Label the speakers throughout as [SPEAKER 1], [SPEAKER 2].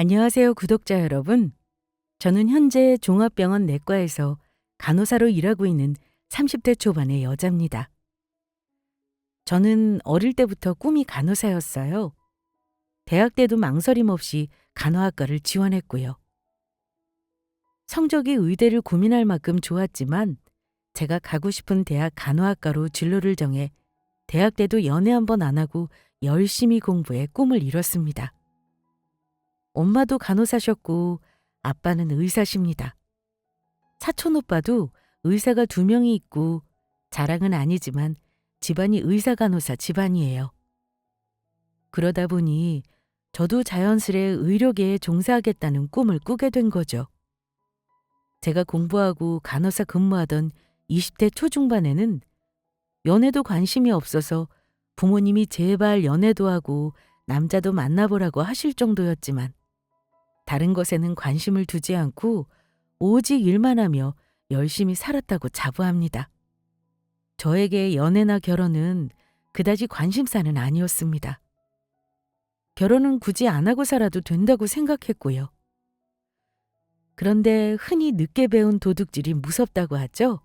[SPEAKER 1] 안녕하세요, 구독자 여러분. 저는 현재 종합병원 내과에서 간호사로 일하고 있는 30대 초반의 여자입니다. 저는 어릴 때부터 꿈이 간호사였어요. 대학 때도 망설임 없이 간호학과를 지원했고요. 성적이 의대를 고민할 만큼 좋았지만 제가 가고 싶은 대학 간호학과로 진로를 정해 대학 때도 연애 한 번 안 하고 열심히 공부해 꿈을 이뤘습니다. 엄마도 간호사셨고 아빠는 의사십니다. 사촌 오빠도 의사가 2명이 있고 자랑은 아니지만 집안이 의사 간호사 집안이에요. 그러다 보니 저도 자연스레 의료계에 종사하겠다는 꿈을 꾸게 된 거죠. 제가 공부하고 간호사 근무하던 20대 초중반에는 연애도 관심이 없어서 부모님이 제발 연애도 하고 남자도 만나보라고 하실 정도였지만 다른 것에는 관심을 두지 않고 오직 일만 하며 열심히 살았다고 자부합니다. 저에게 연애나 결혼은 그다지 관심사는 아니었습니다. 결혼은 굳이 안 하고 살아도 된다고 생각했고요. 그런데 흔히 늦게 배운 도둑질이 무섭다고 하죠.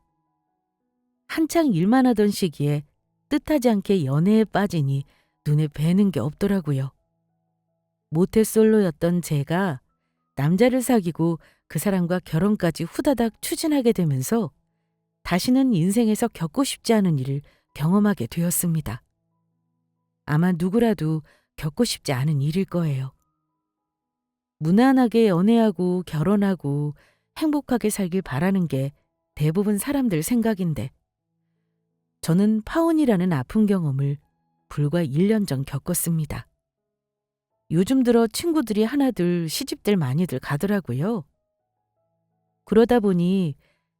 [SPEAKER 1] 한창 일만 하던 시기에 뜻하지 않게 연애에 빠지니 눈에 뵈는 게 없더라고요. 모태솔로였던 제가 남자를 사귀고 그 사람과 결혼까지 후다닥 추진하게 되면서 다시는 인생에서 겪고 싶지 않은 일을 경험하게 되었습니다. 아마 누구라도 겪고 싶지 않은 일일 거예요. 무난하게 연애하고 결혼하고 행복하게 살길 바라는 게 대부분 사람들 생각인데 저는 파혼이라는 아픈 경험을 불과 1년 전 겪었습니다. 요즘 들어 친구들이 하나둘 시집들 많이들 가더라고요. 그러다 보니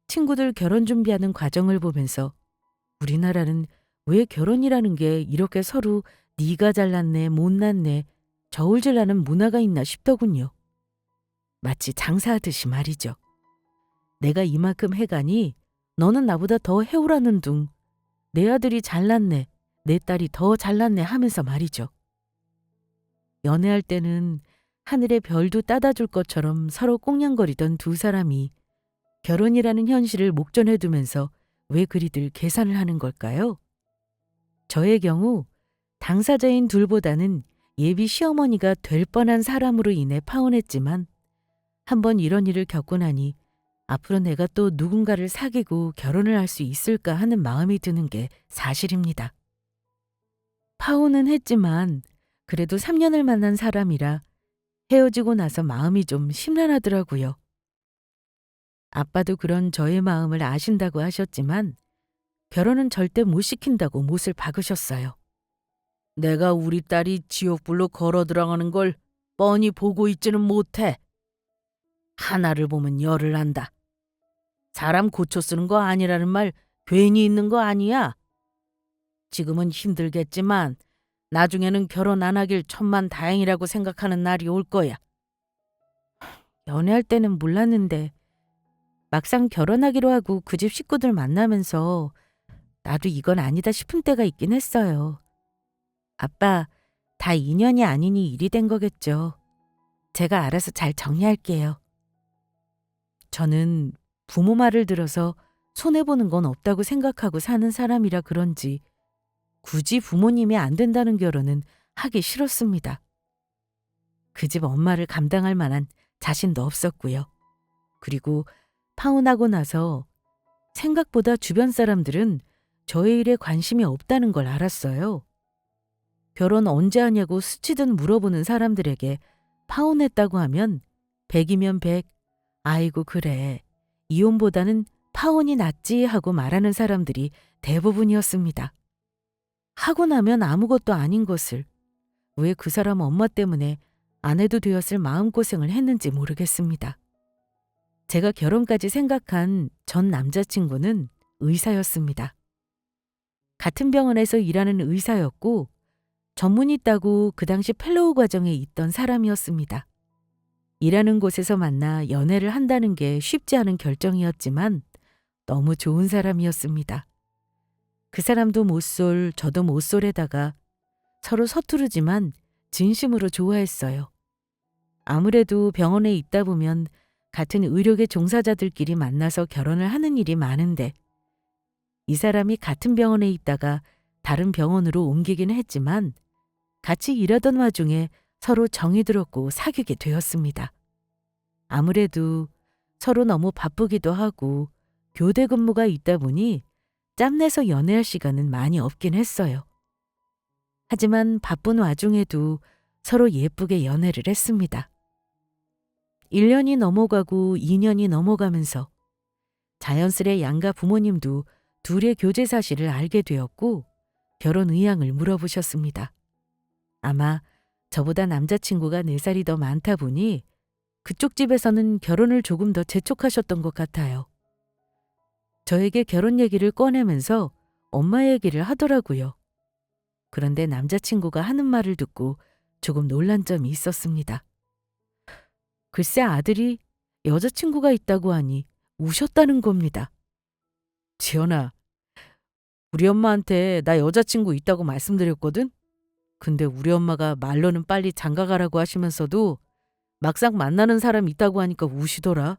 [SPEAKER 1] 친구들 결혼 준비하는 과정을 보면서 우리나라는 왜 결혼이라는 게 이렇게 서로 네가 잘났네 못났네 저울질하는 문화가 있나 싶더군요. 마치 장사하듯이 말이죠. 내가 이만큼 해가니 너는 나보다 더 해오라는 둥 내 아들이 잘났네 내 딸이 더 잘났네 하면서 말이죠. 연애할 때는 하늘의 별도 따다 줄 것처럼 서로 꽁냥거리던 두 사람이 결혼이라는 현실을 목전에 두면서 왜 그리들 계산을 하는 걸까요? 저의 경우 당사자인 둘보다는 예비 시어머니가 될 뻔한 사람으로 인해 파혼했지만 한번 이런 일을 겪고 나니 앞으로 내가 또 누군가를 사귀고 결혼을 할 수 있을까 하는 마음이 드는 게 사실입니다. 파혼은 했지만 그래도 3년을 만난 사람이라 헤어지고 나서 마음이 좀 심란하더라고요. 아빠도 그런 저의 마음을 아신다고 하셨지만 결혼은 절대 못 시킨다고 못을 박으셨어요. 내가 우리 딸이 지옥불로 걸어 들어가는 걸 뻔히 보고 있지는 못해. 하나를 보면 열을 안다. 사람 고쳐 쓰는 거 아니라는 말 괜히 있는 거 아니야. 지금은 힘들겠지만 나중에는 결혼 안 하길 천만다행이라고 생각하는 날이 올 거야. 연애할 때는 몰랐는데 막상 결혼하기로 하고 그 집 식구들 만나면서 나도 이건 아니다 싶은 때가 있긴 했어요. 아빠, 다 인연이 아니니 일이 된 거겠죠. 제가 알아서 잘 정리할게요. 저는 부모 말을 들어서 손해보는 건 없다고 생각하고 사는 사람이라 그런지 굳이 부모님이 안 된다는 결혼은 하기 싫었습니다. 그 집 엄마를 감당할 만한 자신도 없었고요. 그리고 파혼하고 나서 생각보다 주변 사람들은 저의 일에 관심이 없다는 걸 알았어요. 결혼 언제 하냐고 스치듯 물어보는 사람들에게 파혼했다고 하면 100이면 100, 아이고 그래, 이혼보다는 파혼이 낫지 하고 말하는 사람들이 대부분이었습니다. 하고 나면 아무것도 아닌 것을 왜 그 사람 엄마 때문에 안 해도 되었을 마음고생을 했는지 모르겠습니다. 제가 결혼까지 생각한 전 남자친구는 의사였습니다. 같은 병원에서 일하는 의사였고 전문의 따고 그 당시 펠로우 과정에 있던 사람이었습니다. 일하는 곳에서 만나 연애를 한다는 게 쉽지 않은 결정이었지만 너무 좋은 사람이었습니다. 그 사람도 못쏠, 저도 못쏠에다가 서로 서투르지만 진심으로 좋아했어요. 아무래도 병원에 있다 보면 같은 의료계 종사자들끼리 만나서 결혼을 하는 일이 많은데 이 사람이 같은 병원에 있다가 다른 병원으로 옮기긴 했지만 같이 일하던 와중에 서로 정이 들었고 사귀게 되었습니다. 아무래도 서로 너무 바쁘기도 하고 교대 근무가 있다 보니 짬내서 연애할 시간은 많이 없긴 했어요. 하지만 바쁜 와중에도 서로 예쁘게 연애를 했습니다. 1년이 넘어가고 2년이 넘어가면서 자연스레 양가 부모님도 둘의 교제 사실을 알게 되었고 결혼 의향을 물어보셨습니다. 아마 저보다 남자친구가 4살이 더 많다 보니 그쪽 집에서는 결혼을 조금 더 재촉하셨던 것 같아요. 저에게 결혼 얘기를 꺼내면서 엄마 얘기를 하더라고요. 그런데 남자친구가 하는 말을 듣고 조금 놀란 점이 있었습니다. 글쎄 아들이 여자친구가 있다고 하니 우셨다는 겁니다. 지연아, 우리 엄마한테 나 여자친구 있다고 말씀드렸거든? 근데 우리 엄마가 말로는 빨리 장가가라고 하시면서도 막상 만나는 사람 있다고 하니까 우시더라.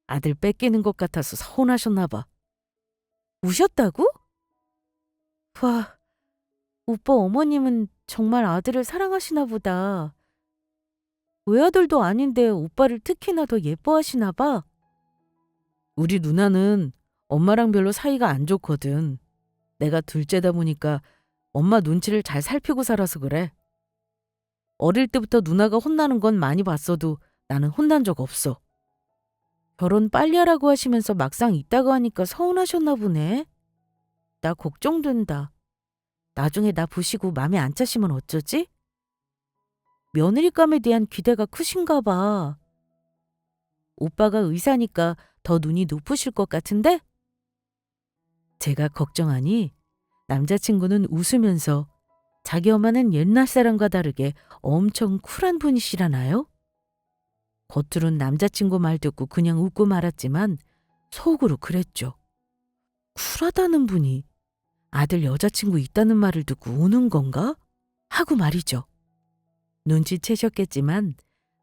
[SPEAKER 1] 아들 뺏기는 것 같아서 서운하셨나 봐. 우셨다고? 와, 오빠 어머님은 정말 아들을 사랑하시나 보다. 외아들도 아닌데 오빠를 특히나 더 예뻐하시나 봐. 우리 누나는 엄마랑 별로 사이가 안 좋거든. 내가 둘째다 보니까 엄마 눈치를 잘 살피고 살아서 그래. 어릴 때부터 누나가 혼나는 건 많이 봤어도 나는 혼난 적 없어. 결혼 빨리 하라고 하시면서 막상 있다고 하니까 서운하셨나 보네. 나 걱정된다. 나중에 나 보시고 맘에 안 차시면 어쩌지? 며느리감에 대한 기대가 크신가 봐. 오빠가 의사니까 더 눈이 높으실 것 같은데? 제가 걱정하니 남자친구는 웃으면서 자기 엄마는 옛날 사람과 다르게 엄청 쿨한 분이시라나요? 겉으론 남자친구 말 듣고 그냥 웃고 말았지만 속으로 그랬죠. 쿨하다는 분이 아들 여자친구 있다는 말을 듣고 우는 건가? 하고 말이죠. 눈치채셨겠지만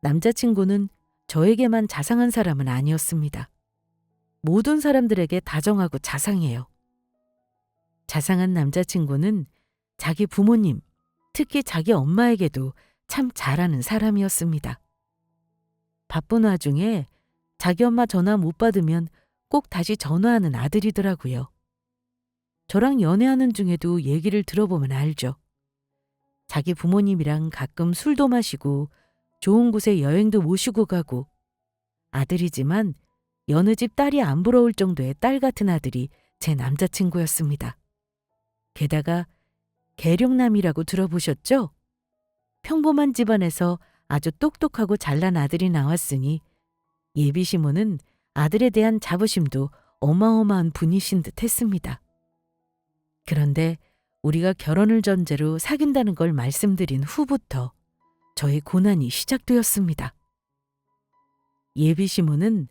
[SPEAKER 1] 남자친구는 저에게만 자상한 사람은 아니었습니다. 모든 사람들에게 다정하고 자상해요. 자상한 남자친구는 자기 부모님, 특히 자기 엄마에게도 참 잘하는 사람이었습니다. 바쁜 와중에 자기 엄마 전화 못 받으면 꼭 다시 전화하는 아들이더라고요. 저랑 연애하는 중에도 얘기를 들어보면 알죠. 자기 부모님이랑 가끔 술도 마시고 좋은 곳에 여행도 모시고 가고 아들이지만 여느 집 딸이 안 부러울 정도의 딸 같은 아들이 제 남자친구였습니다. 게다가 계룡남이라고 들어보셨죠? 평범한 집안에서 아주 똑똑하고 잘난 아들이 나왔으니 예비시모는 아들에 대한 자부심도 어마어마한 분이신 듯 했습니다. 그런데 우리가 결혼을 전제로 사귄다는 걸 말씀드린 후부터 저의 고난이 시작되었습니다. 예비시모는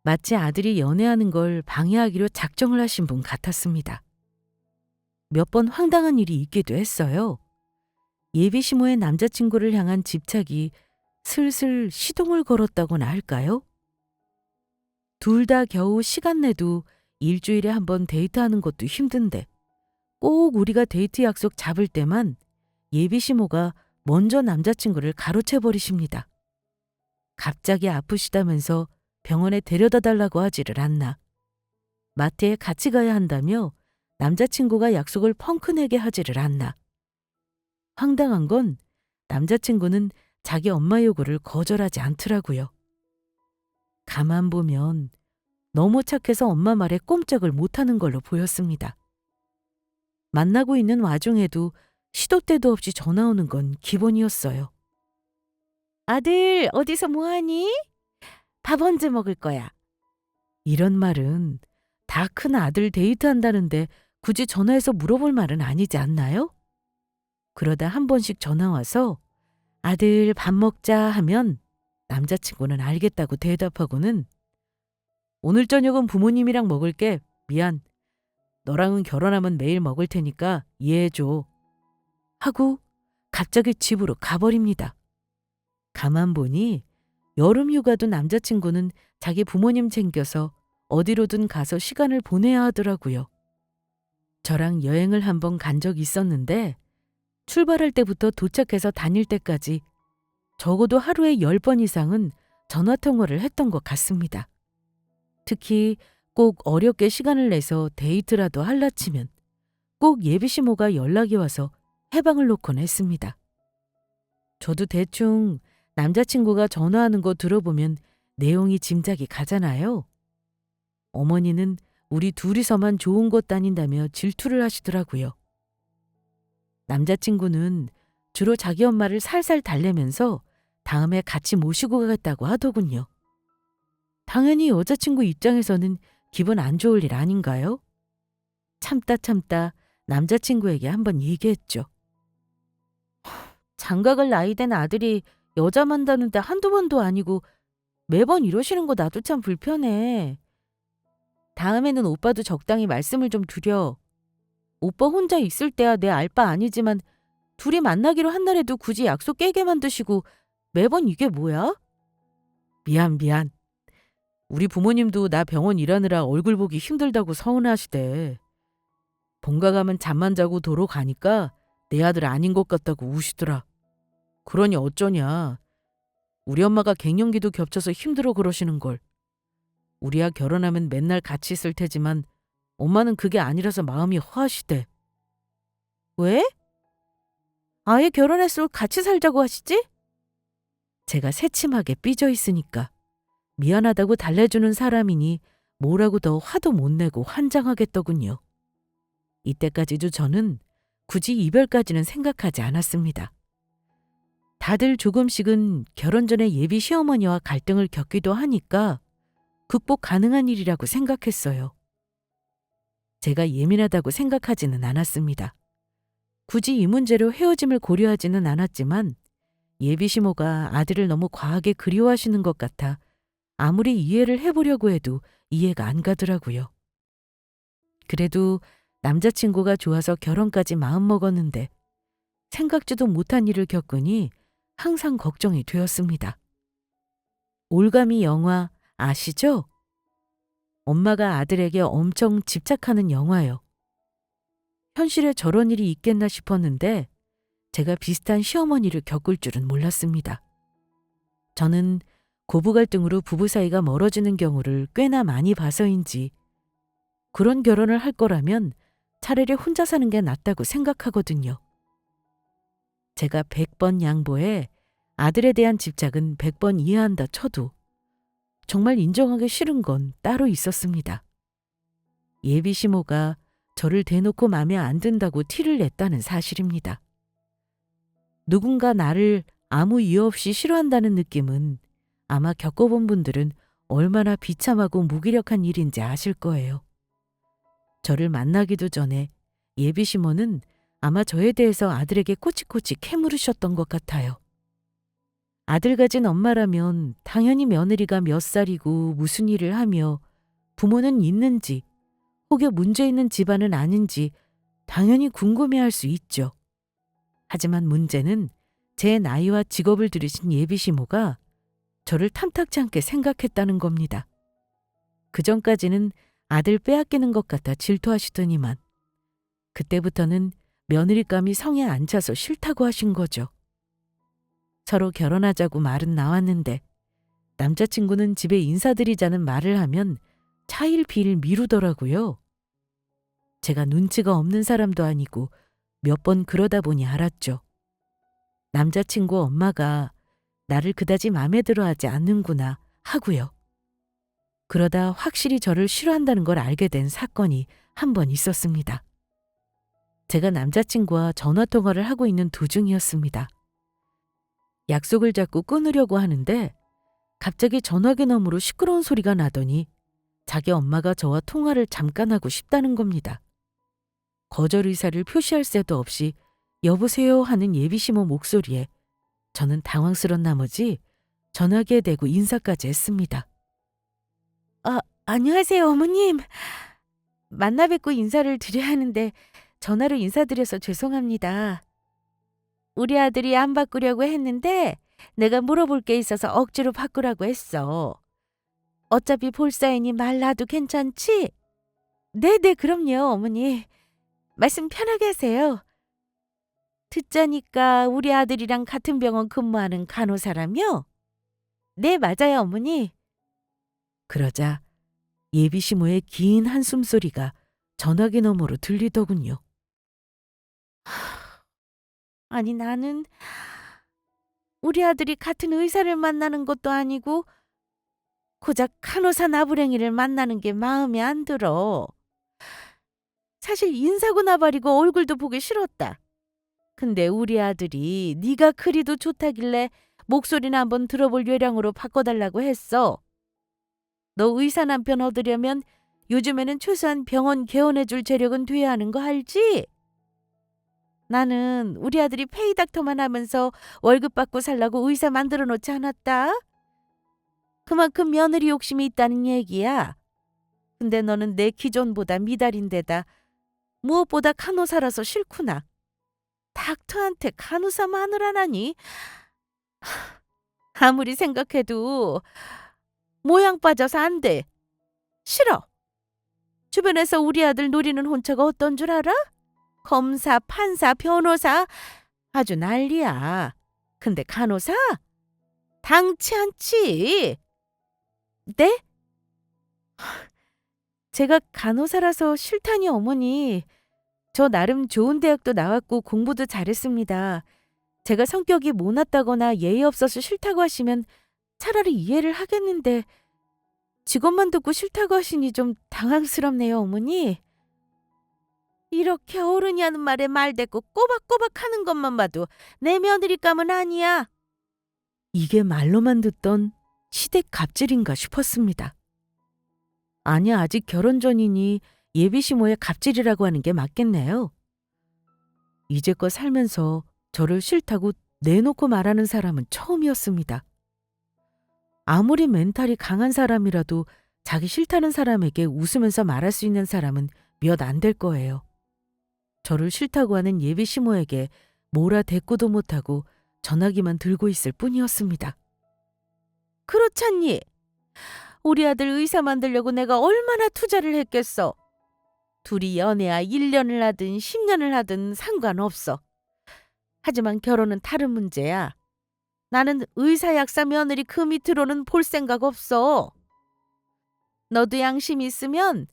[SPEAKER 1] 마치 아들이 연애하는 걸 방해하기로 작정을 하신 분 같았습니다. 몇 번 황당한 일이 있기도 했어요. 예비시모의 남자친구를 향한 집착이 슬슬 시동을 걸었다고나 할까요? 둘 다 겨우 시간 내도 일주일에 한 번 데이트하는 것도 힘든데 꼭 우리가 데이트 약속 잡을 때만 예비시모가 먼저 남자친구를 가로채버리십니다. 갑자기 아프시다면서 병원에 데려다 달라고 하지를 않나. 마트에 같이 가야 한다며 남자친구가 약속을 펑크내게 하지를 않나. 황당한 건 남자친구는 자기 엄마 요구를 거절하지 않더라고요. 가만 보면 너무 착해서 엄마 말에 꼼짝을 못하는 걸로 보였습니다. 만나고 있는 와중에도 시도 때도 없이 전화 오는 건 기본이었어요. 아들, 어디서 뭐하니? 밥 언제 먹을 거야? 이런 말은 다 큰 아들 데이트한다는데 굳이 전화해서 물어볼 말은 아니지 않나요? 그러다 한 번씩 전화 와서 아들 밥 먹자 하면 남자친구는 알겠다고 대답하고는 오늘 저녁은 부모님이랑 먹을게. 미안. 너랑은 결혼하면 매일 먹을 테니까 이해해줘. 하고 갑자기 집으로 가버립니다. 가만 보니 여름 휴가도 남자친구는 자기 부모님 챙겨서 어디로든 가서 시간을 보내야 하더라고요. 저랑 여행을 한번 간 적이 있었는데 출발할 때부터 도착해서 다닐 때까지 적어도 하루에 10번 이상은 전화 통화를 했던 것 같습니다. 특히 꼭 어렵게 시간을 내서 데이트라도 할라치면 꼭 예비시모가 연락이 와서 해방을 놓곤 했습니다. 저도 대충 남자친구가 전화하는 거 들어보면 내용이 짐작이 가잖아요. 어머니는 우리 둘이서만 좋은 곳 다닌다며 질투를 하시더라고요. 남자친구는 주로 자기 엄마를 살살 달래면서 다음에 같이 모시고 가겠다고 하더군요. 당연히 여자친구 입장에서는 기분 안 좋을 일 아닌가요? 참다 남자친구에게 한번 얘기했죠. 장가갈 나이 된 아들이 여자 만나는데 한두 번도 아니고 매번 이러시는 거 나도 참 불편해. 다음에는 오빠도 적당히 말씀을 좀 드려. 오빠 혼자 있을 때야 내 알 바 아니지만 둘이 만나기로 한 날에도 굳이 약속 깨게 만드시고 매번 이게 뭐야? 미안. 우리 부모님도 나 병원 일하느라 얼굴 보기 힘들다고 서운해하시대. 본가 가면 잠만 자고 도로 가니까 내 아들 아닌 것 같다고 우시더라. 그러니 어쩌냐. 우리 엄마가 갱년기도 겹쳐서 힘들어 그러시는 걸. 우리야 결혼하면 맨날 같이 있을 테지만 엄마는 그게 아니라서 마음이 허하시대. 왜? 아예 결혼했으면 같이 살자고 하시지? 제가 새침하게 삐져 있으니까 미안하다고 달래주는 사람이니 뭐라고 더 화도 못 내고 환장하겠더군요. 이때까지도 저는 굳이 이별까지는 생각하지 않았습니다. 다들 조금씩은 결혼 전에 예비 시어머니와 갈등을 겪기도 하니까 극복 가능한 일이라고 생각했어요. 제가 예민하다고 생각하지는 않았습니다. 굳이 이 문제로 헤어짐을 고려하지는 않았지만 예비 시모가 아들을 너무 과하게 그리워하시는 것 같아 아무리 이해를 해보려고 해도 이해가 안 가더라고요. 그래도 남자친구가 좋아서 결혼까지 마음먹었는데 생각지도 못한 일을 겪으니 항상 걱정이 되었습니다. 올가미 영화 아시죠? 엄마가 아들에게 엄청 집착하는 영화요. 현실에 저런 일이 있겠나 싶었는데 제가 비슷한 시어머니를 겪을 줄은 몰랐습니다. 저는 고부 갈등으로 부부 사이가 멀어지는 경우를 꽤나 많이 봐서인지 그런 결혼을 할 거라면 차라리 혼자 사는 게 낫다고 생각하거든요. 제가 100번 양보해 아들에 대한 집착은 100번 이해한다 쳐도 정말 인정하기 싫은 건 따로 있었습니다. 예비 시모가 저를 대놓고 마음에 안 든다고 티를 냈다는 사실입니다. 누군가 나를 아무 이유 없이 싫어한다는 느낌은 아마 겪어본 분들은 얼마나 비참하고 무기력한 일인지 아실 거예요. 저를 만나기도 전에 예비 시모는 아마 저에 대해서 아들에게 꼬치꼬치 캐물으셨던 것 같아요. 아들 가진 엄마라면 당연히 며느리가 몇 살이고 무슨 일을 하며 부모는 있는지 혹여 문제 있는 집안은 아닌지 당연히 궁금해할 수 있죠. 하지만 문제는 제 나이와 직업을 들으신 예비 시모가 저를 탐탁지 않게 생각했다는 겁니다. 그전까지는 아들 빼앗기는 것 같아 질투하시더니만 그때부터는 며느리감이 성에 안 차서 싫다고 하신 거죠. 서로 결혼하자고 말은 나왔는데 남자친구는 집에 인사드리자는 말을 하면 차일피일 미루더라고요. 제가 눈치가 없는 사람도 아니고 몇 번 그러다 보니 알았죠. 남자친구 엄마가 나를 그다지 마음에 들어하지 않는구나 하고요. 그러다 확실히 저를 싫어한다는 걸 알게 된 사건이 한 번 있었습니다. 제가 남자친구와 전화통화를 하고 있는 도중이었습니다. 약속을 잡고 끊으려고 하는데 갑자기 전화기 너머로 시끄러운 소리가 나더니 자기 엄마가 저와 통화를 잠깐 하고 싶다는 겁니다. 거절 의사를 표시할 새도 없이 여보세요 하는 예비시모 목소리에 저는 당황스런 나머지 전화기에 대고 인사까지 했습니다. 안녕하세요 어머님. 만나 뵙고 인사를 드려야 하는데 전화로 인사드려서 죄송합니다. 우리 아들이 안 바꾸려고 했는데 내가 물어볼 게 있어서 억지로 바꾸라고 했어. 어차피 볼사이니 말 놔도 괜찮지? 네네, 그럼요, 어머니. 말씀 편하게 하세요. 듣자니까 우리 아들이랑 같은 병원 근무하는 간호사라며? 네, 맞아요, 어머니. 그러자 예비 시모의 긴 한숨 소리가 전화기 너머로 들리더군요. 아니, 나는 우리 아들이 같은 의사를 만나는 것도 아니고 고작 간호사 나부랭이를 만나는 게 마음에 안 들어. 사실 인사고 나발이고 얼굴도 보기 싫었다. 근데 우리 아들이 네가 그리도 좋다길래 목소리나 한번 들어볼 요량으로 바꿔달라고 했어. 너 의사 남편 얻으려면 요즘에는 최소한 병원 개원해줄 재력은 돼야 하는 거 알지? 나는 우리 아들이 페이닥터만 하면서 월급 받고 살라고 의사 만들어 놓지 않았다. 그만큼 며느리 욕심이 있다는 얘기야. 근데 너는 내 기존보다 미달인데다 무엇보다 간호사라서 싫구나. 닥터한테 간호사 마누라라니? 아무리 생각해도 모양 빠져서 안 돼. 싫어. 주변에서 우리 아들 노리는 혼처가 어떤 줄 알아? 검사, 판사, 변호사 아주 난리야. 근데 간호사? 당치 않지. 네? 제가 간호사라서 싫다니 어머니. 저 나름 좋은 대학도 나왔고 공부도 잘했습니다. 제가 성격이 모났다거나 예의 없어서 싫다고 하시면 차라리 이해를 하겠는데 직업만 듣고 싫다고 하시니 좀 당황스럽네요, 어머니. 이렇게 어른이 하는 말에 말대꾸 꼬박꼬박 하는 것만 봐도 내 며느리감은 아니야. 이게 말로만 듣던 시댁 갑질인가 싶었습니다. 아니, 아직 결혼 전이니 예비 시모의 갑질이라고 하는 게 맞겠네요. 이제껏 살면서 저를 싫다고 내놓고 말하는 사람은 처음이었습니다. 아무리 멘탈이 강한 사람이라도 자기 싫다는 사람에게 웃으면서 말할 수 있는 사람은 몇 안 될 거예요. 저를 싫다고 하는 예비 시모에게 뭐라 대꾸도 못하고 전화기만 들고 있을 뿐이었습니다. 그렇잖니. 우리 아들 의사 만들려고 내가 얼마나 투자를 했겠어. 둘이 연애야 1년을 하든 10년을 하든 상관없어. 하지만 결혼은 다른 문제야. 나는 의사 약사 며느리 그 밑으로는 볼 생각 없어. 너도 양심 있으면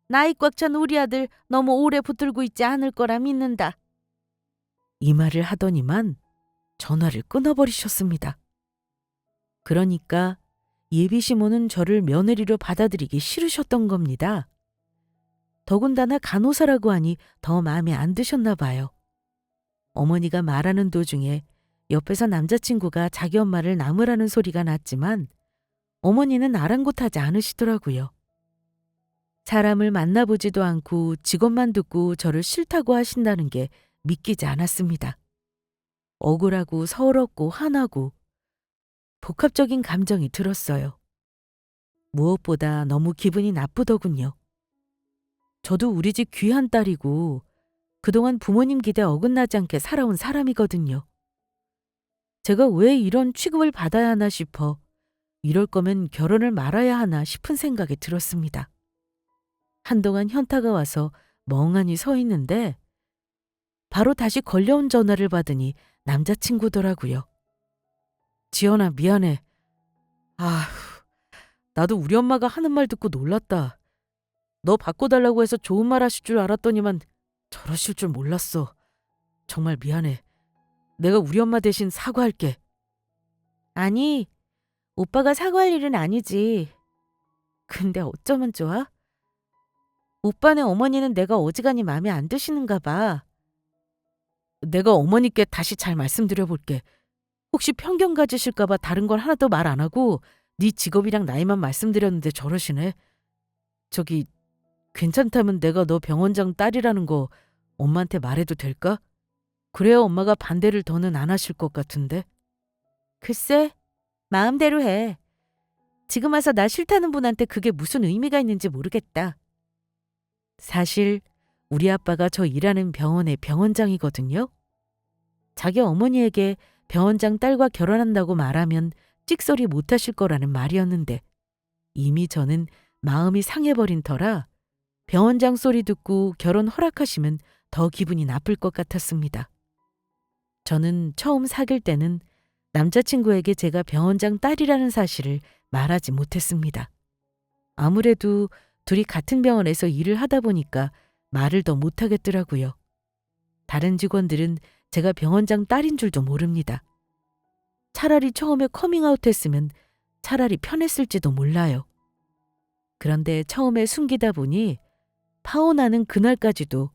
[SPEAKER 1] 나이 꽉 찬 우리 아들 너무 오래 붙들고 있지 않을 거라 믿는다. 이 말을 하더니만 전화를 끊어버리셨습니다. 그러니까 예비 시모는 저를 며느리로 받아들이기 싫으셨던 겁니다. 더군다나 간호사라고 하니 더 마음에 안 드셨나 봐요. 어머니가 말하는 도중에 옆에서 남자친구가 자기 엄마를 나무라는 소리가 났지만 어머니는 아랑곳하지 않으시더라고요. 사람을 만나보지도 않고 직업만 듣고 저를 싫다고 하신다는 게 믿기지 않았습니다. 억울하고 서럽고 화나고 복합적인 감정이 들었어요. 무엇보다 너무 기분이 나쁘더군요. 저도 우리 집 귀한 딸이고 그동안 부모님 기대 어긋나지 않게 살아온 사람이거든요. 제가 왜 이런 취급을 받아야 하나 싶어 이럴 거면 결혼을 말아야 하나 싶은 생각이 들었습니다. 한동안 현타가 와서 멍하니 서 있는데 바로 다시 걸려온 전화를 받으니 남자친구더라고요. 지연아, 미안해. 나도 우리 엄마가 하는 말 듣고 놀랐다. 너 바꿔달라고 해서 좋은 말 하실 줄 알았더니만 저러실 줄 몰랐어. 정말 미안해. 내가 우리 엄마 대신 사과할게. 아니, 오빠가 사과할 일은 아니지. 근데 어쩌면 좋아? 오빠네 어머니는 내가 어지간히 마음에 안 드시는가 봐. 내가 어머니께 다시 잘 말씀드려 볼게. 혹시 편견 가지실까 봐 다른 건 하나도 말 안 하고 네 직업이랑 나이만 말씀드렸는데 저러시네. 저기 괜찮다면 내가 너 병원장 딸이라는 거 엄마한테 말해도 될까? 그래야 엄마가 반대를 더는 안 하실 것 같은데. 글쎄, 마음대로 해. 지금 와서 나 싫다는 분한테 그게 무슨 의미가 있는지 모르겠다. 사실 우리 아빠가 저 일하는 병원의 병원장이거든요. 자기 어머니에게 병원장 딸과 결혼한다고 말하면 찍소리 못하실 거라는 말이었는데 이미 저는 마음이 상해버린 터라 병원장 소리 듣고 결혼 허락하시면 더 기분이 나쁠 것 같았습니다. 저는 처음 사귈 때는 남자친구에게 제가 병원장 딸이라는 사실을 말하지 못했습니다. 아무래도 둘이 같은 병원에서 일을 하다 보니까 말을 더 못하겠더라고요. 다른 직원들은 제가 병원장 딸인 줄도 모릅니다. 차라리 처음에 커밍아웃 했으면 차라리 편했을지도 몰라요. 그런데 처음에 숨기다 보니 파혼하는 그날까지도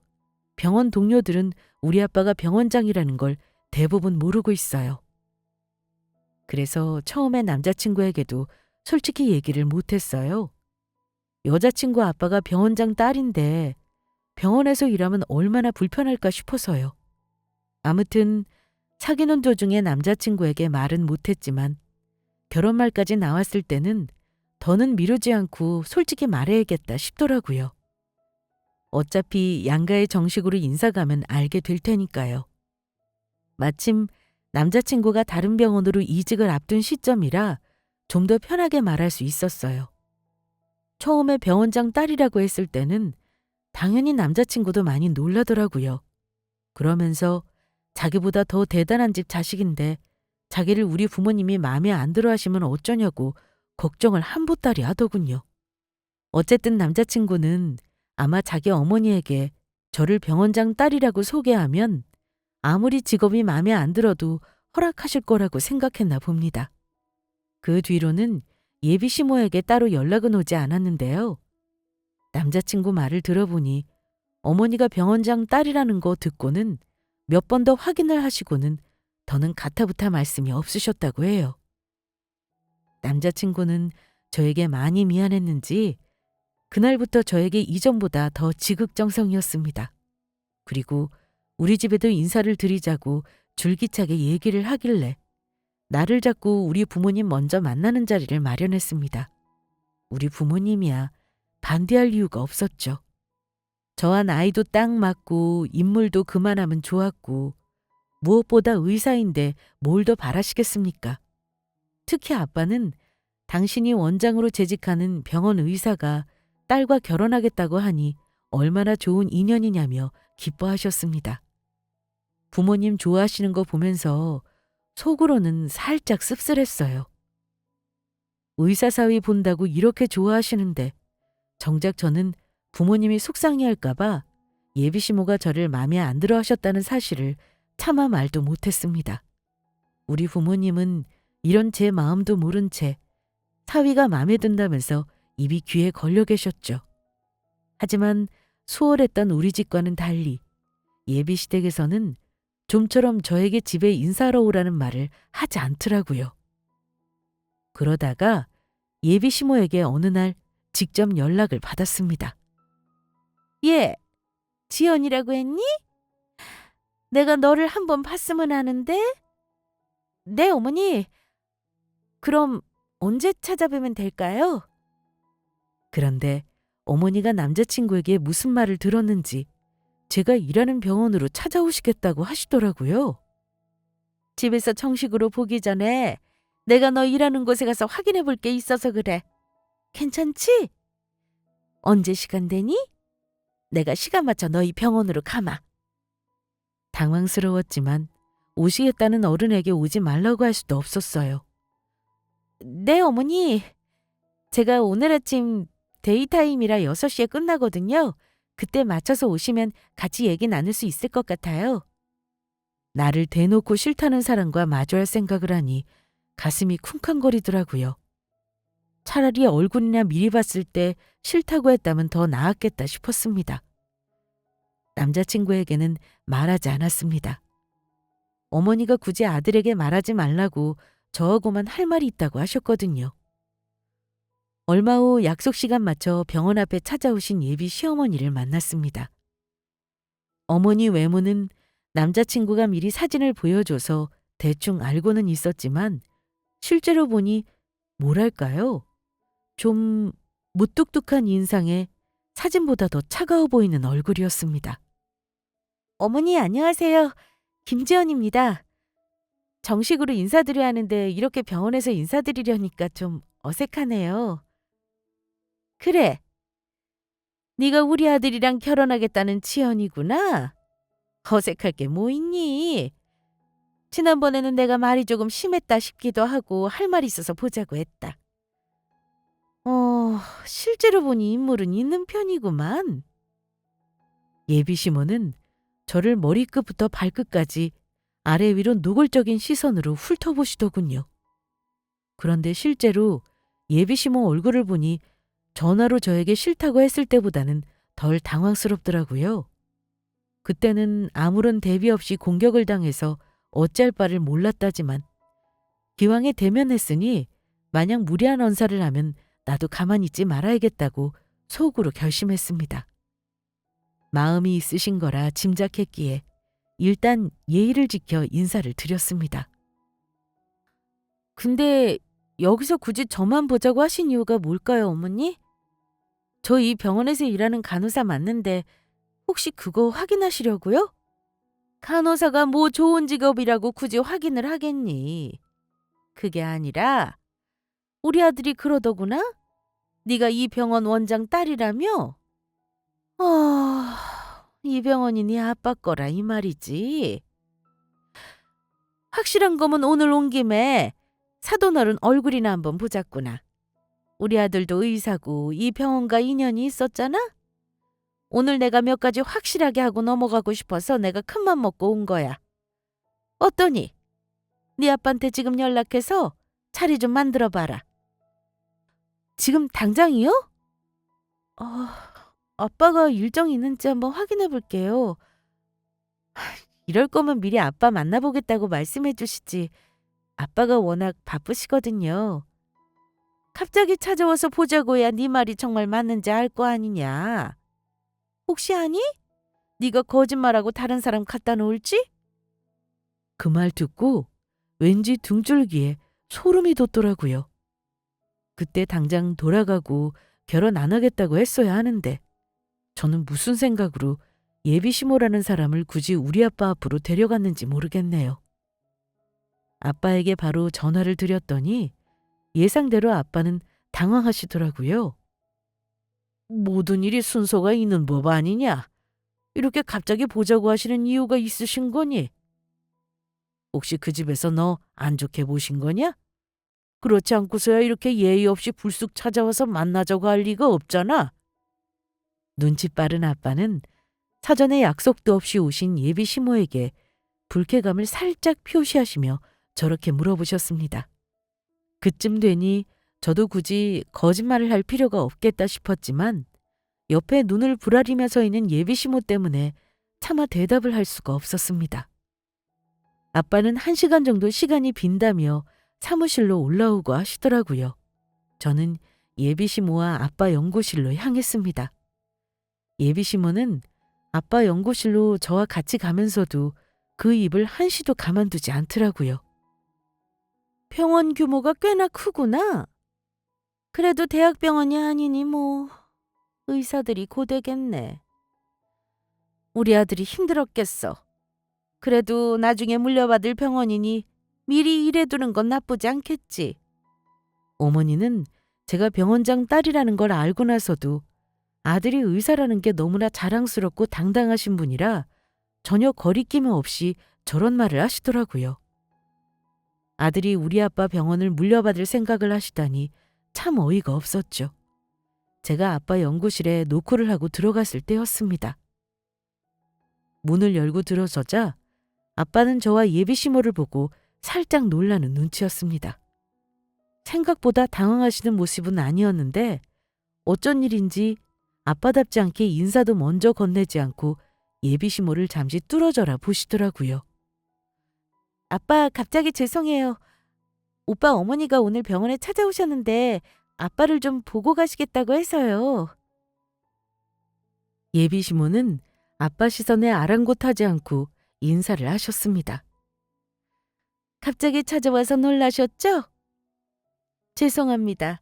[SPEAKER 1] 병원 동료들은 우리 아빠가 병원장이라는 걸 대부분 모르고 있어요. 그래서 처음에 남자친구에게도 솔직히 얘기를 못했어요. 여자친구 아빠가 병원장 딸인데 병원에서 일하면 얼마나 불편할까 싶어서요. 아무튼 사귀는 도중에 남자친구에게 말은 못했지만 결혼 말까지 나왔을 때는 더는 미루지 않고 솔직히 말해야겠다 싶더라고요. 어차피 양가의 정식으로 인사 가면 알게 될 테니까요. 마침 남자친구가 다른 병원으로 이직을 앞둔 시점이라 좀 더 편하게 말할 수 있었어요. 처음에 병원장 딸이라고 했을 때는 당연히 남자친구도 많이 놀라더라고요. 그러면서 자기보다 더 대단한 집 자식인데 자기를 우리 부모님이 마음에 안 들어 하시면 어쩌냐고 걱정을 한보따리 하더군요. 어쨌든 남자친구는 아마 자기 어머니에게 저를 병원장 딸이라고 소개하면 아무리 직업이 마음에 안 들어도 허락하실 거라고 생각했나 봅니다. 그 뒤로는 예비 시모에게 따로 연락은 오지 않았는데요. 남자친구 말을 들어보니 어머니가 병원장 딸이라는 거 듣고는 몇 번 더 확인을 하시고는 더는 가타부타 말씀이 없으셨다고 해요. 남자친구는 저에게 많이 미안했는지 그날부터 저에게 이전보다 더 지극정성이었습니다. 그리고 우리 집에도 인사를 드리자고 줄기차게 얘기를 하길래 나를 잡고 우리 부모님 먼저 만나는 자리를 마련했습니다. 우리 부모님이야 반대할 이유가 없었죠. 저와 나이도 딱 맞고 인물도 그만하면 좋았고 무엇보다 의사인데 뭘 더 바라시겠습니까? 특히 아빠는 당신이 원장으로 재직하는 병원 의사가 딸과 결혼하겠다고 하니 얼마나 좋은 인연이냐며 기뻐하셨습니다. 부모님 좋아하시는 거 보면서 속으로는 살짝 씁쓸했어요. 의사 사위 본다고 이렇게 좋아하시는데 정작 저는 부모님이 속상해할까 봐 예비 시모가 저를 마음에 안 들어 하셨다는 사실을 차마 말도 못했습니다. 우리 부모님은 이런 제 마음도 모른 채 사위가 마음에 든다면서 입이 귀에 걸려 계셨죠. 하지만 수월했던 우리 집과는 달리 예비 시댁에서는 좀처럼 저에게 집에 인사하러 오라는 말을 하지 않더라고요. 그러다가 예비 시모에게 어느 날 직접 연락을 받았습니다. 예, 지연이라고 했니? 내가 너를 한번 봤으면 하는데. 네, 어머니. 그럼 언제 찾아뵈면 될까요? 그런데 어머니가 남자친구에게 무슨 말을 들었는지 제가 일하는 병원으로 찾아오시겠다고 하시더라고요. 집에서 정식으로 보기 전에 내가 너 일하는 곳에 가서 확인해 볼 게 있어서 그래. 괜찮지? 언제 시간 되니? 내가 시간 맞춰 너희 병원으로 가마. 당황스러웠지만 오시겠다는 어른에게 오지 말라고 할 수도 없었어요. 네, 어머니. 제가 오늘 아침 데이타임이라 6시에 끝나거든요. 그때 맞춰서 오시면 같이 얘기 나눌 수 있을 것 같아요. 나를 대놓고 싫다는 사람과 마주할 생각을 하니 가슴이 쿵쾅거리더라고요. 차라리 얼굴이나 미리 봤을 때 싫다고 했다면 더 나았겠다 싶었습니다. 남자친구에게는 말하지 않았습니다. 어머니가 굳이 아들에게 말하지 말라고 저하고만 할 말이 있다고 하셨거든요. 얼마 후 약속 시간 맞춰 병원 앞에 찾아오신 예비 시어머니를 만났습니다. 어머니 외모는 남자친구가 미리 사진을 보여줘서 대충 알고는 있었지만 실제로 보니 뭐랄까요? 좀 무뚝뚝한 인상에 사진보다 더 차가워 보이는 얼굴이었습니다. 어머니 안녕하세요. 김지연입니다. 정식으로 인사드려야 하는데 이렇게 병원에서 인사드리려니까 좀 어색하네요. 그래, 네가 우리 아들이랑 결혼하겠다는 지연이구나. 어색할 게 뭐 있니? 지난번에는 내가 말이 조금 심했다 싶기도 하고 할 말이 있어서 보자고 했다. 실제로 보니 인물은 있는 편이구만. 예비 시모는 저를 머리끝부터 발끝까지 아래 위로 노골적인 시선으로 훑어보시더군요. 그런데 실제로 예비 시모 얼굴을 보니 전화로 저에게 싫다고 했을 때보다는 덜 당황스럽더라고요. 그때는 아무런 대비 없이 공격을 당해서 어찌할 바를 몰랐다지만 기왕에 대면했으니 만약 무리한 언사를 하면 나도 가만히 있지 말아야겠다고 속으로 결심했습니다. 마음이 있으신 거라 짐작했기에 일단 예의를 지켜 인사를 드렸습니다. 근데 여기서 굳이 저만 보자고 하신 이유가 뭘까요, 어머니? 저 이 병원에서 일하는 간호사 맞는데 혹시 그거 확인하시려고요? 간호사가 뭐 좋은 직업이라고 굳이 확인을 하겠니? 그게 아니라 우리 아들이 그러더구나? 네가 이 병원 원장 딸이라며? 이 병원이 네 아빠 거라 이 말이지. 확실한 거면 오늘 온 김에 사돈어른 얼굴이나 한번 보자꾸나. 우리 아들도 의사고 이 병원과 인연이 있었잖아? 오늘 내가 몇 가지 확실하게 하고 넘어가고 싶어서 내가 큰맘 먹고 온 거야. 어떠니? 네 아빠한테 지금 연락해서 자리 좀 만들어봐라. 지금 당장이요? 아빠가 일정이 있는지 한번 확인해 볼게요. 이럴 거면 미리 아빠 만나보겠다고 말씀해 주시지. 아빠가 워낙 바쁘시거든요. 갑자기 찾아와서 보자고 해야 네 말이 정말 맞는지 알 거 아니냐. 혹시 아니? 네가 거짓말하고 다른 사람 갖다 놓을지? 그 말 듣고 왠지 등줄기에 소름이 돋더라고요. 그때 당장 돌아가고 결혼 안 하겠다고 했어야 하는데 저는 무슨 생각으로 예비 시모라는 사람을 굳이 우리 아빠 앞으로 데려갔는지 모르겠네요. 아빠에게 바로 전화를 드렸더니 예상대로 아빠는 당황하시더라고요. 모든 일이 순서가 있는 법 아니냐? 이렇게 갑자기 보자고 하시는 이유가 있으신 거니? 혹시 그 집에서 너 안 좋게 보신 거냐? 그렇지 않고서야 이렇게 예의 없이 불쑥 찾아와서 만나자고 할 리가 없잖아. 눈치 빠른 아빠는 사전에 약속도 없이 오신 예비 시모에게 불쾌감을 살짝 표시하시며 저렇게 물어보셨습니다. 그쯤 되니 저도 굳이 거짓말을 할 필요가 없겠다 싶었지만 옆에 눈을 부라리며 서 있는 예비 시모 때문에 차마 대답을 할 수가 없었습니다. 아빠는 1시간 정도 시간이 빈다며 사무실로 올라오고 하시더라고요. 저는 예비 시모와 아빠 연구실로 향했습니다. 예비 시모는 아빠 연구실로 저와 같이 가면서도 그 입을 한시도 가만두지 않더라고요. 병원 규모가 꽤나 크구나. 그래도 대학병원이 아니니 뭐 의사들이 고되겠네. 우리 아들이 힘들었겠어. 그래도 나중에 물려받을 병원이니 미리 일해두는 건 나쁘지 않겠지. 어머니는 제가 병원장 딸이라는 걸 알고 나서도 아들이 의사라는 게 너무나 자랑스럽고 당당하신 분이라 전혀 거리낌 없이 저런 말을 하시더라고요. 아들이 우리 아빠 병원을 물려받을 생각을 하시다니 참 어이가 없었죠. 제가 아빠 연구실에 노크를 하고 들어갔을 때였습니다. 문을 열고 들어서자 아빠는 저와 예비 시모를 보고 살짝 놀라는 눈치였습니다. 생각보다 당황하시는 모습은 아니었는데 어쩐 일인지 아빠답지 않게 인사도 먼저 건네지 않고 예비 시모를 잠시 뚫어져라 보시더라고요. 아빠 갑자기 죄송해요. 오빠 어머니가 오늘 병원에 찾아오셨는데 아빠를 좀 보고 가시겠다고 해서요. 예비 시모는 아빠 시선에 아랑곳하지 않고 인사를 하셨습니다. 갑자기 찾아와서 놀라셨죠? 죄송합니다.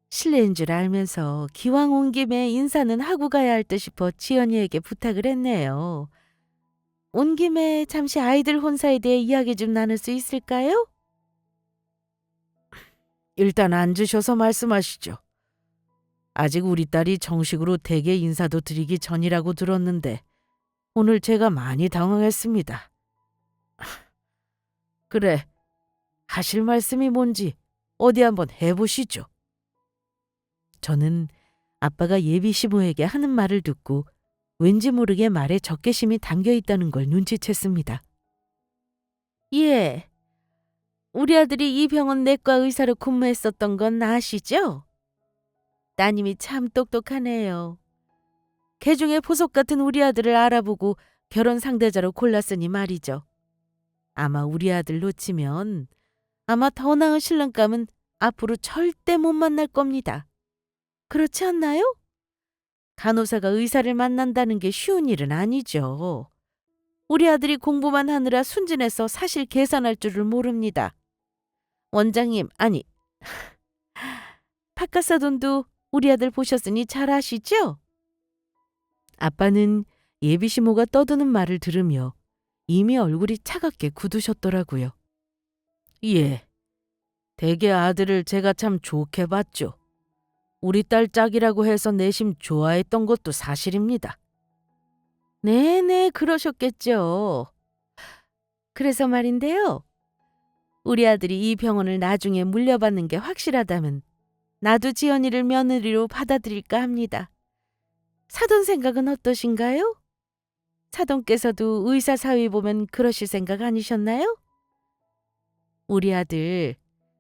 [SPEAKER 1] 실례인 줄 알면서 기왕 온 김에 인사는 하고 가야 할 듯 싶어 지연이에게 부탁을 했네요. 온 김에 잠시 아이들 혼사에 대해 이야기 좀 나눌 수 있을까요? 일단 앉으셔서 말씀하시죠. 아직 우리 딸이 정식으로 댁에 인사도 드리기 전이라고 들었는데 오늘 제가 많이 당황했습니다. 그래, 하실 말씀이 뭔지 어디 한번 해보시죠. 저는 아빠가 예비 시모에게 하는 말을 듣고 왠지 모르게 말에 적개심이 담겨 있다는 걸 눈치챘습니다. 예, 우리 아들이 이 병원 내과 의사로 근무했었던 건 아시죠? 따님이 참 똑똑하네요. 개중에 보석 같은 우리 아들을 알아보고 결혼 상대자로 골랐으니 말이죠. 아마 우리 아들 놓치면 아마 더 나은 신랑감은 앞으로 절대 못 만날 겁니다. 그렇지 않나요? 간호사가 의사를 만난다는 게 쉬운 일은 아니죠. 우리 아들이 공부만 하느라 순진해서 사실 계산할 줄을 모릅니다. 원장님, 아니, 박가사돈도 우리 아들 보셨으니 잘 아시죠? 아빠는 예비시모가 떠드는 말을 들으며 이미 얼굴이 차갑게 굳으셨더라고요. 예, 대개 아들을 제가 참 좋게 봤죠. 우리 딸 짝이라고 해서 내심 좋아했던 것도 사실입니다. 네네, 그러셨겠죠. 그래서 말인데요. 우리 아들이 이 병원을 나중에 물려받는 게 확실하다면 나도 지연이를 며느리로 받아들일까 합니다. 사돈 생각은 어떠신가요? 사돈께서도 의사 사위 보면 그러실 생각 아니셨나요? 우리 아들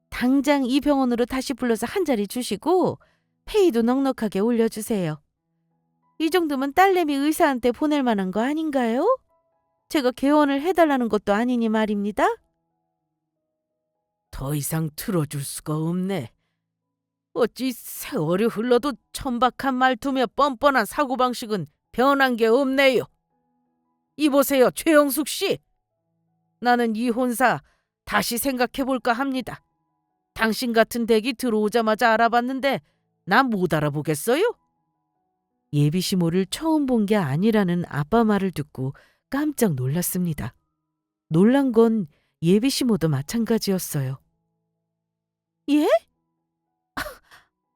[SPEAKER 1] 당장 이 병원으로 다시 불러서 한 자리 주시고 페이도 넉넉하게 올려주세요. 이 정도면 딸내미 의사한테 보낼 만한 거 아닌가요? 제가 개원을 해달라는 것도 아니니 말입니다. 더 이상 틀어줄 수가 없네. 어찌 세월이 흘러도 천박한 말투며 뻔뻔한 사고방식은 변한 게 없네요. 이보세요, 최영숙 씨. 나는 이 혼사 다시 생각해볼까 합니다. 당신 같은 댁이 들어오자마자 알아봤는데 나 못 알아보겠어요? 예비시모를 처음 본 게 아니라는 아빠 말을 듣고 깜짝 놀랐습니다. 놀란 건 예비시모도 마찬가지였어요. 예?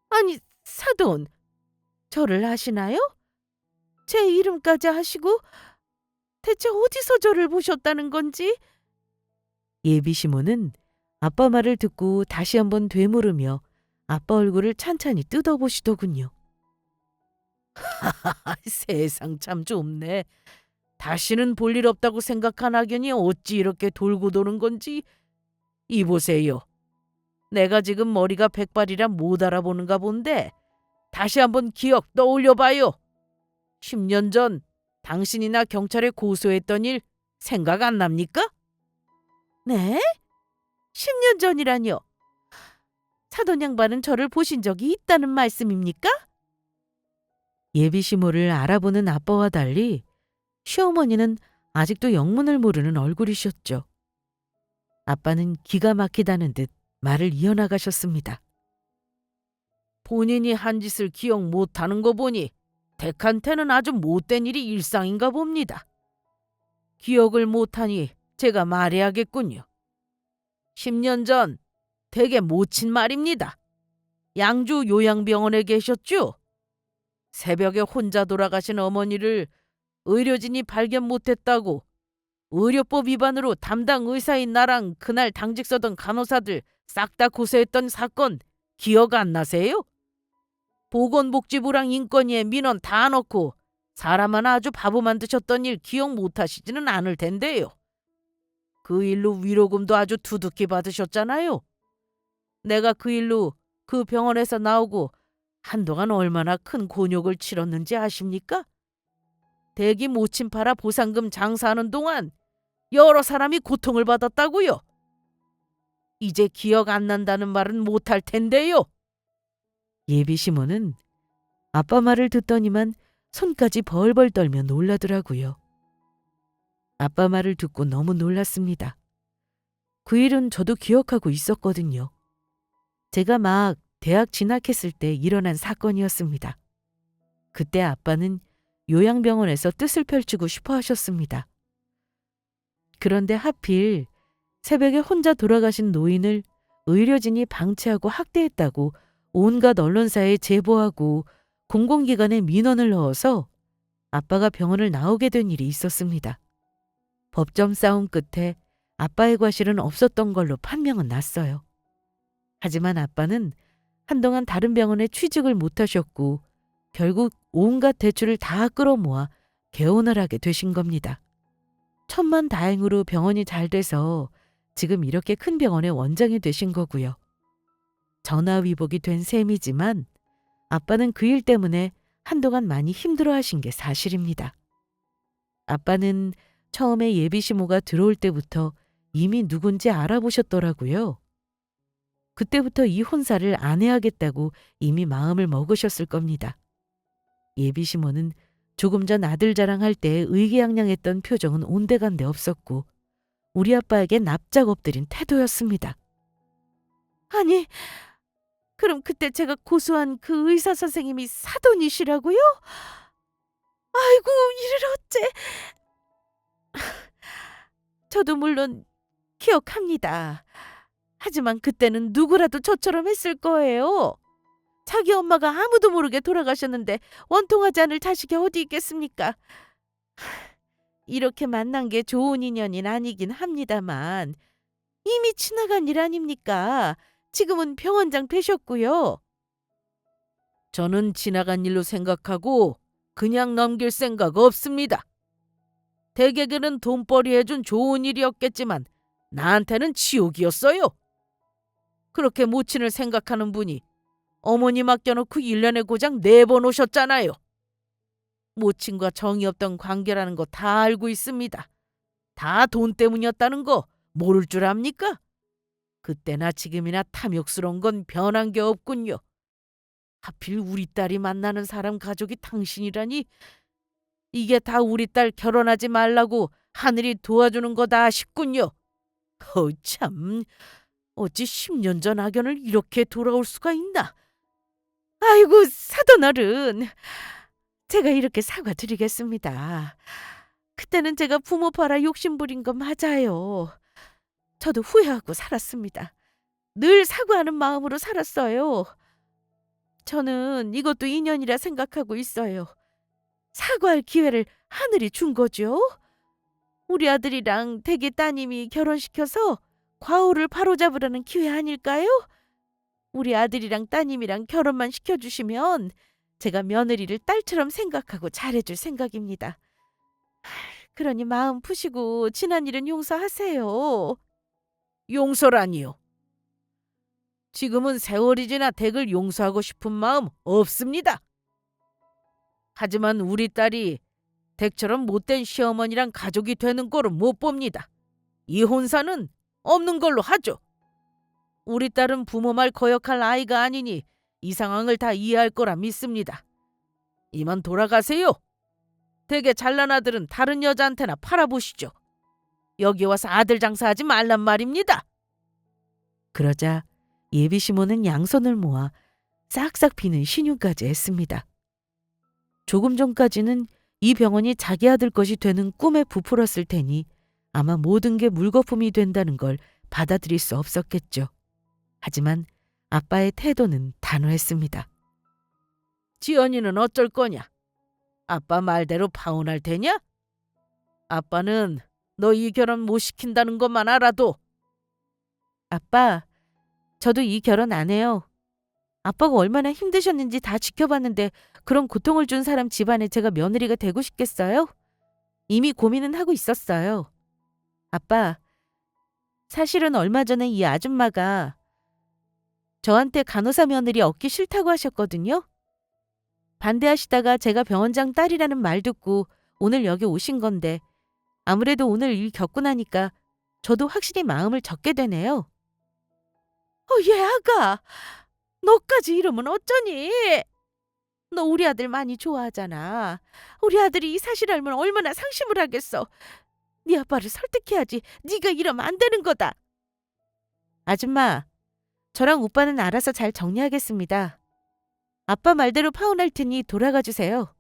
[SPEAKER 1] 아니, 사돈, 저를 아시나요? 제 이름까지 아시고 대체 어디서 저를 보셨다는 건지? 예비시모는 아빠 말을 듣고 다시 한번 되물으며 아빠 얼굴을 찬찬히 뜯어보시더군요. 세상 참 좁네. 다시는 볼 일 없다고 생각한 악연이 어찌 이렇게 돌고 도는 건지. 이보세요. 내가 지금 머리가 백발이라 못 알아보는가 본데 다시 한번 기억 떠올려봐요. 10년 전 당신이나 경찰에 고소했던 일 생각 안 납니까? 네? 10년 전이라뇨? 사돈 양반은 저를 보신 적이 있다는 말씀입니까? 예비시모를 알아보는 아빠와 달리 시어머니는 아직도 영문을 모르는 얼굴이셨죠. 아빠는 기가 막히다는 듯 말을 이어나가셨습니다. 본인이 한 짓을 기억 못하는 거 보니 댁한테는 아주 못된 일이 일상인가 봅니다. 기억을 못하니 제가 말해야겠군요. 10년 전 댁의 모친 말입니다. 양주 요양병원에 계셨죠? 새벽에 혼자 돌아가신 어머니를 의료진이 발견 못했다고 의료법 위반으로 담당 의사인 나랑 그날 당직 서던 간호사들 싹 다 고소했던 사건 기억 안 나세요? 보건복지부랑 인권위에 민원 다 넣고 사람 하나 아주 바보 만드셨던 일 기억 못하시지는 않을 텐데요. 그 일로 위로금도 아주 두둑히 받으셨잖아요. 내가 그 일로 그 병원에서 나오고 한동안 얼마나 큰 곤욕을 치렀는지 아십니까? 대기 모친 팔아 보상금 장사하는 동안 여러 사람이 고통을 받았다고요. 이제 기억 안 난다는 말은 못할 텐데요. 예비시모는 아빠 말을 듣더니만 손까지 벌벌 떨며 놀라더라고요. 아빠 말을 듣고 너무 놀랐습니다. 그 일은 저도 기억하고 있었거든요. 제가 막 대학 진학했을 때 일어난 사건이었습니다. 그때 아빠는 요양병원에서 뜻을 펼치고 싶어 하셨습니다. 그런데 하필 새벽에 혼자 돌아가신 노인을 의료진이 방치하고 학대했다고 온갖 언론사에 제보하고 공공기관에 민원을 넣어서 아빠가 병원을 나오게 된 일이 있었습니다. 법정 싸움 끝에 아빠의 과실은 없었던 걸로 판명은 났어요. 하지만 아빠는 한동안 다른 병원에 취직을 못하셨고 결국 온갖 대출을 다 끌어모아 개원을 하게 되신 겁니다. 천만다행으로 병원이 잘 돼서 지금 이렇게 큰 병원의 원장이 되신 거고요. 전화위복이 된 셈이지만 아빠는 그 일 때문에 한동안 많이 힘들어하신 게 사실입니다. 아빠는 처음에 예비시모가 들어올 때부터 이미 누군지 알아보셨더라고요. 그때부터 이 혼사를 안 해야겠다고 이미 마음을 먹으셨을 겁니다. 예비시모는 조금 전 아들 자랑할 때 의기양양했던 표정은 온데간데 없었고 우리 아빠에게 납작 엎드린 태도였습니다. 아니, 그럼 그때 제가 고소한 그 의사 선생님이 사돈이시라고요? 아이고, 이를 어째. 저도 물론 기억합니다. 하지만 그때는 누구라도 저처럼 했을 거예요. 자기 엄마가 아무도 모르게 돌아가셨는데 원통하지 않을 자식이 어디 있겠습니까? 이렇게 만난 게 좋은 인연은 아니긴 합니다만 이미 지나간 일 아닙니까? 지금은 병원장 되셨고요. 저는 지나간 일로 생각하고 그냥 넘길 생각 없습니다. 댁에게는 돈벌이 해준 좋은 일이었겠지만 나한테는 지옥이었어요. 그렇게 모친을 생각하는 분이 어머니 맡겨놓고 1년에 고작 4번 오셨잖아요. 모친과 정이 없던 관계라는 거 다 알고 있습니다. 다 돈 때문이었다는 거 모를 줄 압니까? 그때나 지금이나 탐욕스러운 건 변한 게 없군요. 하필 우리 딸이 만나는 사람 가족이 당신이라니 이게 다 우리 딸 결혼하지 말라고 하늘이 도와주는 거다 싶군요. 참, 어찌 10년 전 악연을 이렇게 돌아올 수가 있나? 아이고, 사돈어른. 제가 이렇게 사과드리겠습니다. 그때는 제가 부모 팔아 욕심부린 거 맞아요. 저도 후회하고 살았습니다. 늘 사과하는 마음으로 살았어요. 저는 이것도 인연이라 생각하고 있어요. 사과할 기회를 하늘이 준 거죠. 우리 아들이랑 댁의 따님이 결혼시켜서 과오를 바로잡으라는 기회 아닐까요? 우리 아들이랑 따님이랑 결혼만 시켜주시면 제가 며느리를 딸처럼 생각하고 잘해줄 생각입니다. 그러니 마음 푸시고 지난 일은 용서하세요. 용서라니요. 지금은 세월이 지나 댁을 용서하고 싶은 마음 없습니다. 하지만 우리 딸이 댁처럼 못된 시어머니랑 가족이 되는 꼴은 못 봅니다. 이 혼사는 없는 걸로 하죠. 우리 딸은 부모 말 거역할 아이가 아니니 이 상황을 다 이해할 거라 믿습니다. 이만 돌아가세요. 댁에 잘난 아들은 다른 여자한테나 팔아보시죠. 여기 와서 아들 장사하지 말란 말입니다. 그러자 예비시모는 양손을 모아 싹싹 비는 신용까지 했습니다. 조금 전까지는 이 병원이 자기 아들 것이 되는 꿈에 부풀었을 테니 아마 모든 게 물거품이 된다는 걸 받아들일 수 없었겠죠. 하지만 아빠의 태도는 단호했습니다. 지연이는 어쩔 거냐? 아빠 말대로 파혼할 테냐? 아빠는 너 이 결혼 못 시킨다는 것만 알아도. 아빠, 저도 이 결혼 안 해요. 아빠가 얼마나 힘드셨는지 다 지켜봤는데 그런 고통을 준 사람 집안에 제가 며느리가 되고 싶겠어요? 이미 고민은 하고 있었어요. 아빠, 사실은 얼마 전에 이 아줌마가 저한테 간호사 며느리 얻기 싫다고 하셨거든요. 반대하시다가 제가 병원장 딸이라는 말 듣고 오늘 여기 오신 건데 아무래도 오늘 일 겪고 나니까 저도 확실히 마음을 접게 되네요. 얘 아가, 너까지 이러면 어쩌니? 너 우리 아들 많이 좋아하잖아. 우리 아들이 이 사실 알면 얼마나 상심을 하겠어. 네 아빠를 설득해야지. 네가 이러면 안 되는 거다. 아줌마, 저랑 오빠는 알아서 잘 정리하겠습니다. 아빠 말대로 파혼할 테니 돌아가 주세요.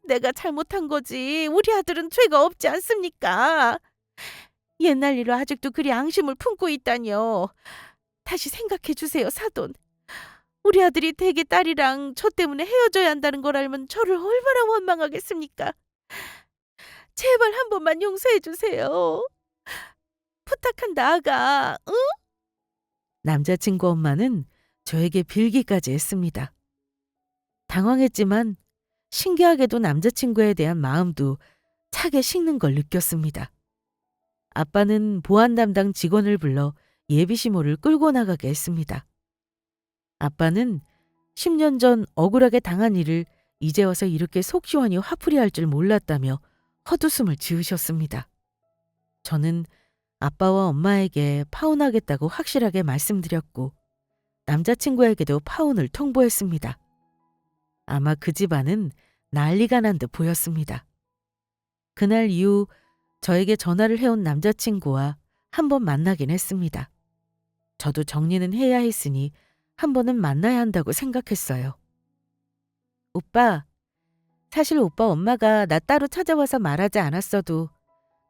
[SPEAKER 1] 내가 잘못한 거지. 우리 아들은 죄가 없지 않습니까? 옛날 일로 아직도 그리 앙심을 품고 있다니요. 다시 생각해 주세요, 사돈. 우리 아들이 대개 딸이랑 저 때문에 헤어져야 한다는 걸 알면 저를 얼마나 원망하겠습니까? 제발 한 번만 용서해 주세요. 부탁한다, 아가. 응? 남자친구 엄마는 저에게 빌기까지 했습니다. 당황했지만 신기하게도 남자친구에 대한 마음도 차게 식는 걸 느꼈습니다. 아빠는 보안 담당 직원을 불러 예비시모를 끌고 나가게 했습니다. 아빠는 10년 전 억울하게 당한 일을 이제 와서 이렇게 속 시원히 화풀이할 줄 몰랐다며 헛웃음을 지으셨습니다. 저는 아빠와 엄마에게 파혼하겠다고 확실하게 말씀드렸고 남자친구에게도 파혼을 통보했습니다. 아마 그 집안은 난리가 난 듯 보였습니다. 그날 이후 저에게 전화를 해온 남자친구와 한번 만나긴 했습니다. 저도 정리는 해야 했으니 한 번은 만나야 한다고 생각했어요. 오빠, 사실 오빠 엄마가 나 따로 찾아와서 말하지 않았어도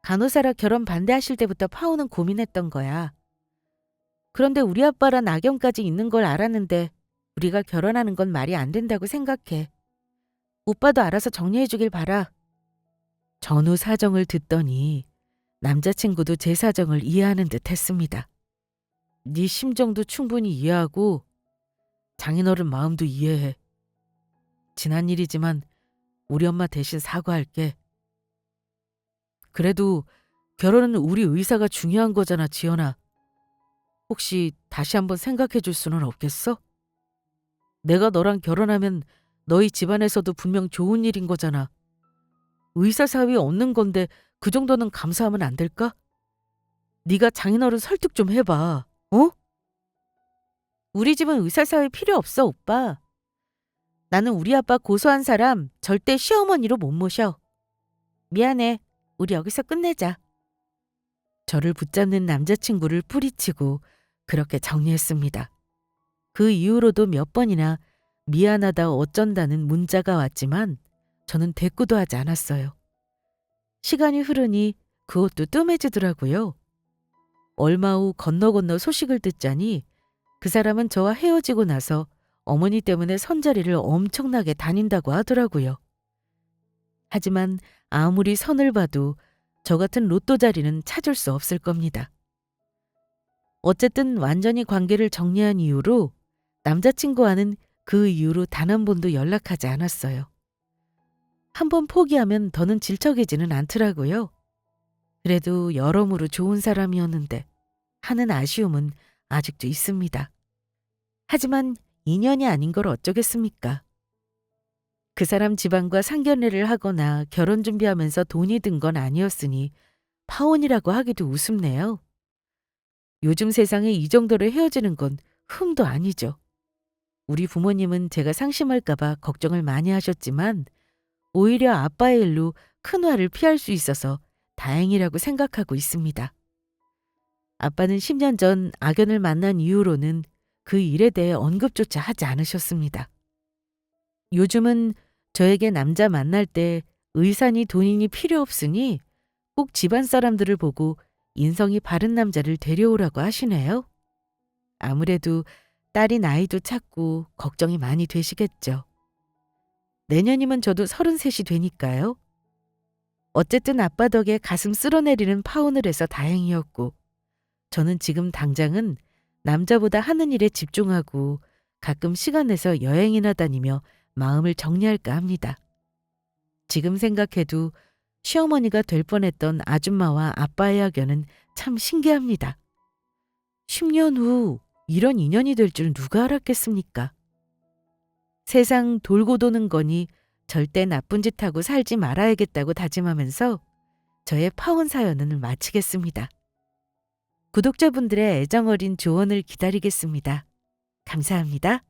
[SPEAKER 1] 간호사라 결혼 반대하실 때부터 파혼은 고민했던 거야. 그런데 우리 아빠란 악연까지 있는 걸 알았는데 우리가 결혼하는 건 말이 안 된다고 생각해. 오빠도 알아서 정리해 주길 바라. 전후 사정을 듣더니 남자친구도 제 사정을 이해하는 듯 했습니다. 네 심정도 충분히 이해하고 장인어른 마음도 이해해. 지난 일이지만 우리 엄마 대신 사과할게. 그래도 결혼은 우리 의사가 중요한 거잖아, 지연아. 혹시 다시 한번 생각해 줄 수는 없겠어? 내가 너랑 결혼하면 너희 집안에서도 분명 좋은 일인 거잖아. 의사 사위 얻는 건데 그 정도는 감사하면 안 될까? 네가 장인어른 설득 좀 해봐. 어? 우리 집은 의사 사위 필요 없어, 오빠. 나는 우리 아빠 고소한 사람 절대 시어머니로 못 모셔. 미안해. 우리 여기서 끝내자. 저를 붙잡는 남자친구를 뿌리치고 그렇게 정리했습니다. 그 이후로도 몇 번이나 미안하다 어쩐다는 문자가 왔지만 저는 대꾸도 하지 않았어요. 시간이 흐르니 그것도 뜸해지더라고요. 얼마 후 건너 소식을 듣자니 그 사람은 저와 헤어지고 나서 어머니 때문에 선자리를 엄청나게 다닌다고 하더라고요. 하지만 아무리 선을 봐도 저 같은 로또 자리는 찾을 수 없을 겁니다. 어쨌든 완전히 관계를 정리한 이후로 남자친구와는 그 이후로 단 한 번도 연락하지 않았어요. 한 번 포기하면 더는 질척이지는 않더라고요. 그래도 여러모로 좋은 사람이었는데 하는 아쉬움은 아직도 있습니다. 하지만 인연이 아닌 걸 어쩌겠습니까? 그 사람 집안과 상견례를 하거나 결혼 준비하면서 돈이 든 건 아니었으니 파혼이라고 하기도 우습네요. 요즘 세상에 이 정도로 헤어지는 건 흠도 아니죠. 우리 부모님은 제가 상심할까 봐 걱정을 많이 하셨지만 오히려 아빠의 일로 큰 화를 피할 수 있어서 다행이라고 생각하고 있습니다. 아빠는 10년 전 악연을 만난 이후로는 그 일에 대해 언급조차 하지 않으셨습니다. 요즘은 저에게 남자 만날 때 의사니 돈이니 필요 없으니 꼭 집안 사람들을 보고 인성이 바른 남자를 데려오라고 하시네요. 아무래도 딸이 나이도 찼고 걱정이 많이 되시겠죠. 내년이면 저도 33이 되니까요. 어쨌든 아빠 덕에 가슴 쓸어내리는 파혼을 해서 다행이었고 저는 지금 당장은 남자보다 하는 일에 집중하고 가끔 시간 내서 여행이나 다니며 마음을 정리할까 합니다. 지금 생각해도 시어머니가 될 뻔했던 아줌마와 아빠의 악연은 참 신기합니다. 10년 후 이런 인연이 될 줄 누가 알았겠습니까? 세상 돌고 도는 거니 절대 나쁜 짓 하고 살지 말아야겠다고 다짐하면서 저의 파혼 사연은 마치겠습니다. 구독자분들의 애정어린 조언을 기다리겠습니다. 감사합니다.